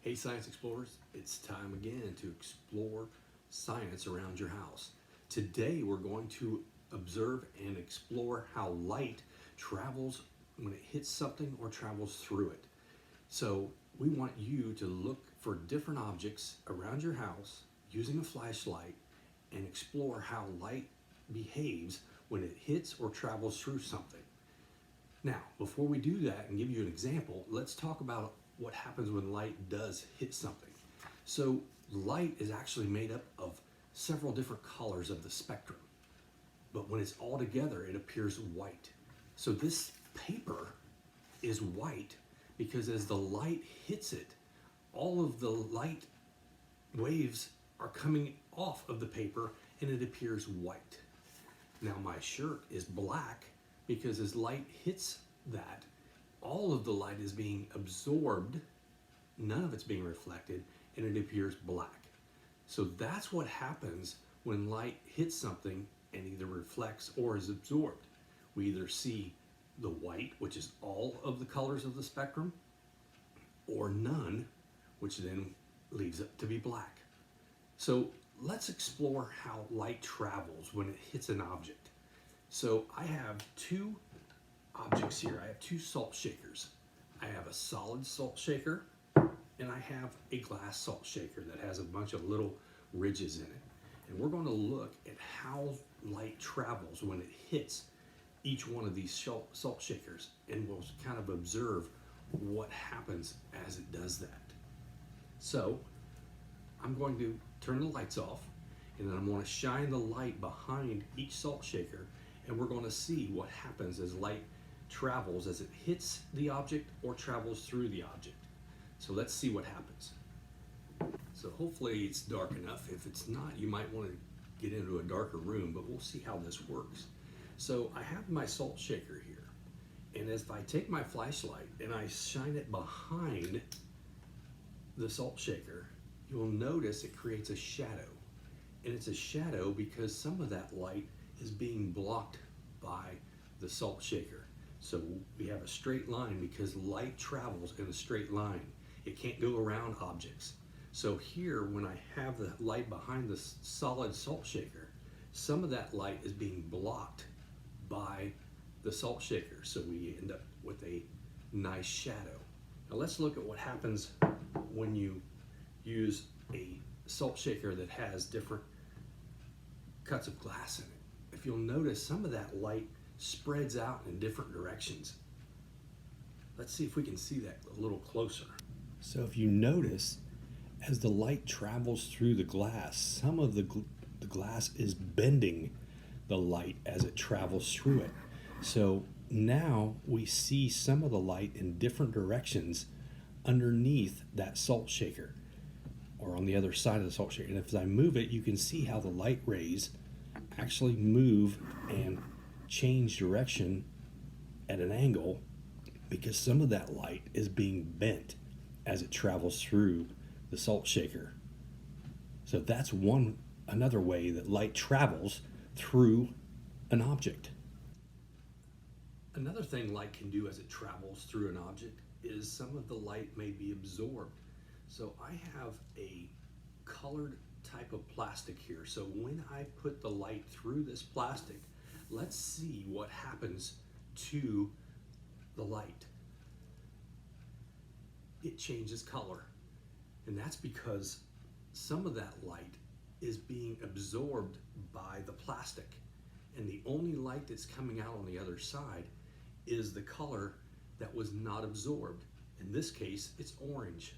Hey Science Explorers, it's time again to explore science around your house. Today we're going to observe and explore how light travels when it hits something or travels through it. So we want you to look for different objects around your house using a flashlight and explore how light behaves when it hits or travels through something. Now, before we do that and give you an example, let's talk about what happens when light does hit something. So, light is actually made up of several different colors of the spectrum, but when it's all together, it appears white. So, this paper is white because as the light hits it, all of the light waves are coming off of the paper and it appears white. Now my shirt is black because as light hits that, all of the light is being absorbed, none of it's being reflected, and it appears black. So that's what happens when light hits something and either reflects or is absorbed. We either see the white, which is all of the colors of the spectrum, or none, which then leaves it to be black. So let's explore how light travels when it hits an object. So I have two objects here. I have two salt shakers. I have a solid salt shaker and I have a glass salt shaker that has a bunch of little ridges in it. And we're going to look at how light travels when it hits each one of these salt shakers, and we'll kind of observe what happens as it does that. So I'm going to turn the lights off, and then I'm going to shine the light behind each salt shaker, and we're going to see what happens as light travels as it hits the object or travels through the object. So let's see what happens. So hopefully it's dark enough. If it's not, you might want to get into a darker room, but we'll see how this works. So I have my salt shaker here, and if I take my flashlight and I shine it behind the salt shaker, you'll notice it creates a shadow. And it's a shadow because some of that light is being blocked by the salt shaker. So we have a straight line because light travels in a straight line. It can't go around objects. So here, when I have the light behind the solid salt shaker, some of that light is being blocked by the salt shaker. So we end up with a nice shadow. Now let's look at what happens when you use a salt shaker that has different cuts of glass in it. If you'll notice, some of that light spreads out in different directions. Let's see if we can see that a little closer. So if you notice, as the light travels through the glass, some of the glass is bending the light as it travels through it. So now we see some of the light in different directions underneath that salt shaker, or on the other side of the salt shaker. And if I move it, you can see how the light rays actually move and change direction at an angle because some of that light is being bent as it travels through the salt shaker. So that's another way that light travels through an object. Another thing light can do as it travels through an object is some of the light may be absorbed. So I have a colored type of plastic here. So when I put the light through this plastic, let's see what happens to the light. It changes color. And that's because some of that light is being absorbed by the plastic. And the only light that's coming out on the other side is the color that was not absorbed. In this case, it's orange.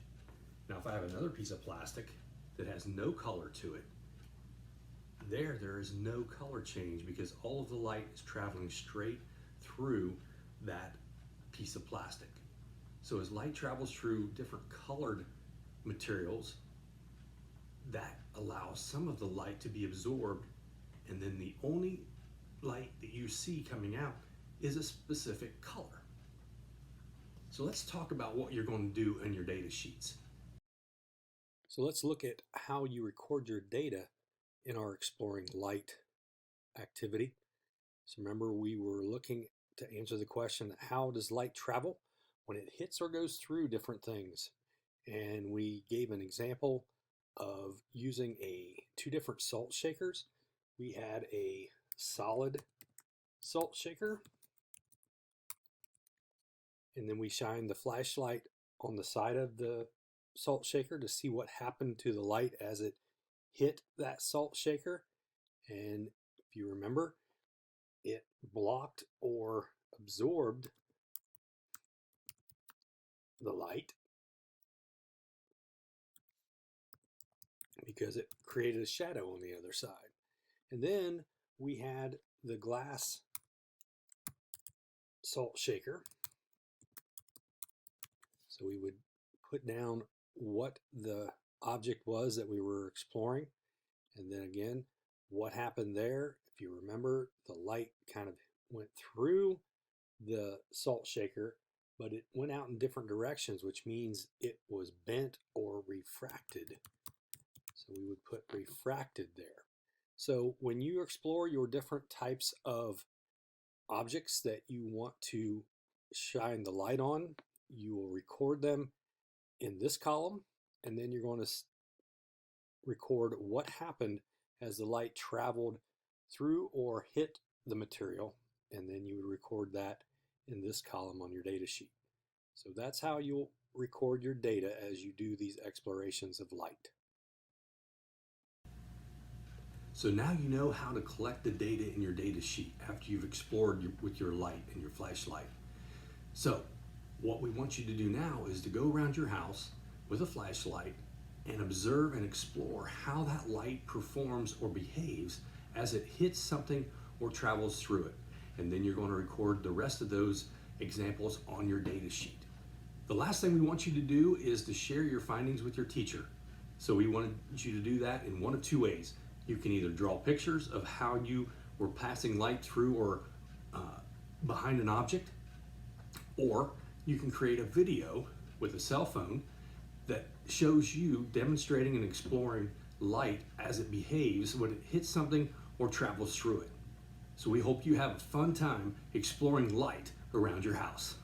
Now, if I have another piece of plastic that has no color to it, there is no color change because all of the light is traveling straight through that piece of plastic. So as light travels through different colored materials, that allows some of the light to be absorbed, and then the only light that you see coming out is a specific color. So let's talk about what you're going to do in your data sheets. So let's look at how you record your data in our Exploring Light activity. So remember, we were looking to answer the question, how does light travel when it hits or goes through different things? and we gave an example of using two different salt shakers. We had a solid salt shaker, and then we shined the flashlight on the side of the salt shaker to see what happened to the light as it hit that salt shaker. And if you remember, it blocked or absorbed the light because it created a shadow on the other side. And then we had the glass salt shaker. So we would put down what the object was that we were exploring. And then again, what happened there. If you remember, the light kind of went through the salt shaker, but it went out in different directions, which means it was bent or refracted. So we would put refracted there. So when you explore your different types of objects that you want to shine the light on, you will record them in this column, and then you're going to record what happened as the light traveled through or hit the material, and then you would record that in this column on your data sheet. So that's how you'll record your data as you do these explorations of light. So now you know how to collect the data in your data sheet after you've explored with your light and your flashlight. So what we want you to do now is to go around your house with a flashlight and observe and explore how that light performs or behaves as it hits something or travels through it. And then you're going to record the rest of those examples on your data sheet. The last thing we want you to do is to share your findings with your teacher. So we want you to do that in one of two ways. You can either draw pictures of how you were passing light through or behind an object, or you can create a video with a cell phone that shows you demonstrating and exploring light as it behaves when it hits something or travels through it. So we hope you have a fun time exploring light around your house.